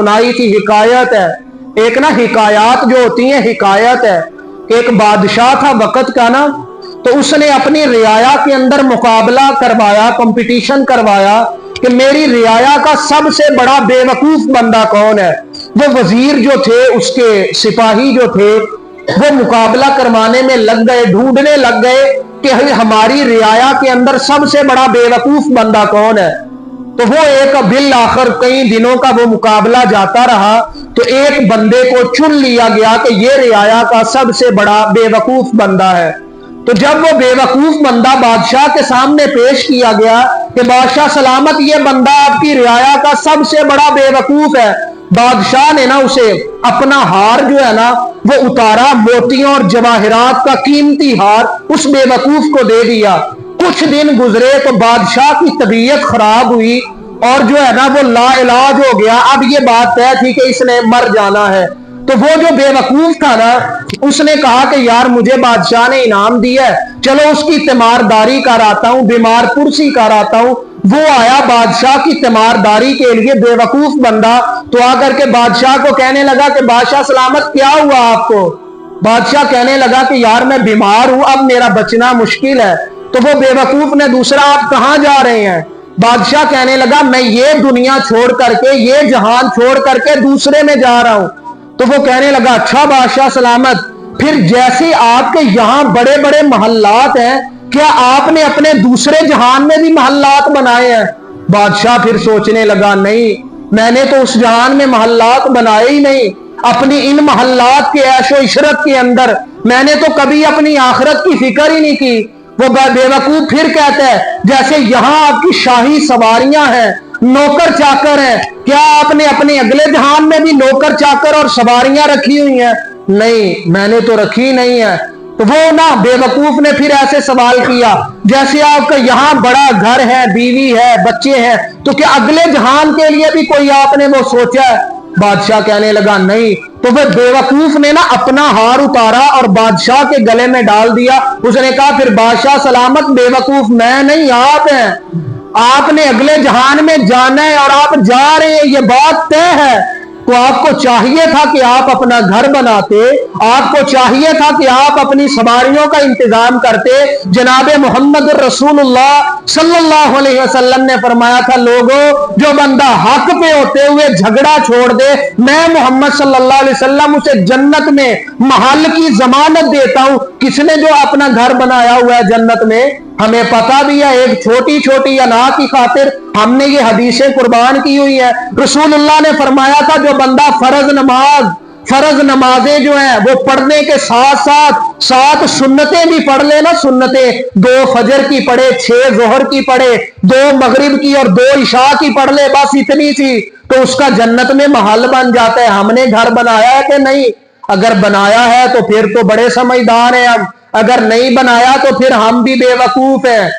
सुनाई थी हिकायत है। एक ना हिकायात जो होती हैं, हिकायत है कि एक बादशाह था वक्त का ना, तो उसने अपनी रियाया के अंदर मुकाबला करवाया, कंपटीशन करवाया कि मेरी रियाया का सबसे बड़ा बेवकूफ बंदा कौन है। वो वजीर जो थे, उसके सिपाही जो थे, वो मुकाबला करवाने में लग गए, ढूंढने लग गए कि हमारी रियाया के अंदर सबसे बड़ा बेवकूफ बंदा कौन है। तो वो एक बिल आखिर कई दिनों का वो मुकाबला जाता रहा, तो एक बंदे को चुन लिया गया कि ये रियाया का सबसे बड़ा बेवकूफ बंदा है। तो जब वो बेवकूफ बंदा बादशाह के सामने पेश किया गया कि बादशाह सलामत, ये बंदा आपकी रियाया का सबसे बड़ा बेवकूफ है, बादशाह ने ना उसे अपना हार जो है ना वो उतारा, मोतियों और जवाहरात का कीमती हार उस बेवकूफ को दे दिया। कुछ दिन गुजरे तो बादशाह की तबीयत खराब हुई और जो है ना वो लाइलाज हो गया। अब ये बात तय थी कि इसने मर जाना है। तो वो जो बेवकूफ था ना, उसने कहा कि यार मुझे बादशाह ने इनाम दिया है, चलो उसकी तीमारदारी कराता हूं, बीमार पुरसी कराता हूं। वो आया बादशाह की तीमारदारी के लिए, बेवकूफ बंदा। तो आकर के बादशाह को कहने लगा कि बादशाह सलामत, क्या हुआ आपको। बादशाह कहने लगा कि यार मैं बीमार हूं, अब मेरा बचना मुश्किल है। तो वो बेवकूफ ने दूसरा, आप कहां जा रहे हैं। बादशाह कहने लगा मैं ये दुनिया छोड़ करके, ये जहान छोड़ करके दूसरे में जा रहा हूं। तो वो कहने लगा अच्छा बादशाह सलामत, फिर जैसे आपके यहां बड़े बड़े महल्लात हैं, क्या आपने अपने दूसरे जहान में भी महल्लात बनाए हैं। बादशाह फिर सोचने लगा नहीं, मैंने तो उस जहान में महल्लात बनाए ही नहीं। अपनी इन महल्लात के ऐशो इशरत के अंदर मैंने तो कभी अपनी आखिरत की फिक्र ही नहीं की। वो बेवकूफ फिर कहता है जैसे यहां आपकी शाही सवारियां हैं, नौकर चाकर हैं, क्या आपने अपने अगले जहान में भी नौकर चाकर और सवारियां रखी हुई हैं। नहीं, मैंने तो रखी नहीं है। तो वो ना बेवकूफ ने फिर ऐसे सवाल किया जैसे आपका यहाँ बड़ा घर है, बीवी है, बच्चे हैं, तो क्या अगले जहान के लिए भी कोई आपने वो सोचा है। बादशाह कहने लगा नहीं। तो वो बेवकूफ ने ना अपना हार उतारा और बादशाह के गले में डाल दिया। उसने कहा फिर बादशाह सलामत, बेवकूफ मैं नहीं आप हैं, आपने अगले जहान में जाना है और आप जा रहे हैं, ये बात तय है। तो आपको चाहिए था कि आप अपना घर बनाते, आपको चाहिए था कि आप अपनी सवारियों का इंतजाम करते। जनाबे मोहम्मद रसूलुल्लाह सल्लल्लाहु अलैहि वसल्लम ने फरमाया था लोगों, जो बंदा हक पे होते हुए झगड़ा छोड़ दे, मैं मोहम्मद सल्लल्लाहु अलैहि वसल्लम उसे जन्नत में महल की जमानत देता हूं। किसने जो अपना घर बनाया हुआ है जन्नत में, हमें पता भी है, एक छोटी छोटी अना की खातिर हमने ये हदीसें कुर्बान की हुई है। रसूलुल्लाह ने फरमाया था जो बंदा फर्ज नमाजें जो हैं वो पढ़ने के साथ साथ सात सुन्नतें भी पढ़ ले ना, सुन्नतें 2 फजर की पढ़े, 6 जोहर की पढ़े, 2 मगरिब की और 2 इशा की पढ़ ले, बस इतनी सी, तो उसका जन्नत में महल बन जाता है। हमने घर बनाया है कि नहीं। अगर बनाया है तो फिर तो बड़े समझदार हैं हम, अगर नहीं बनाया तो फिर हम भी बेवकूफ हैं।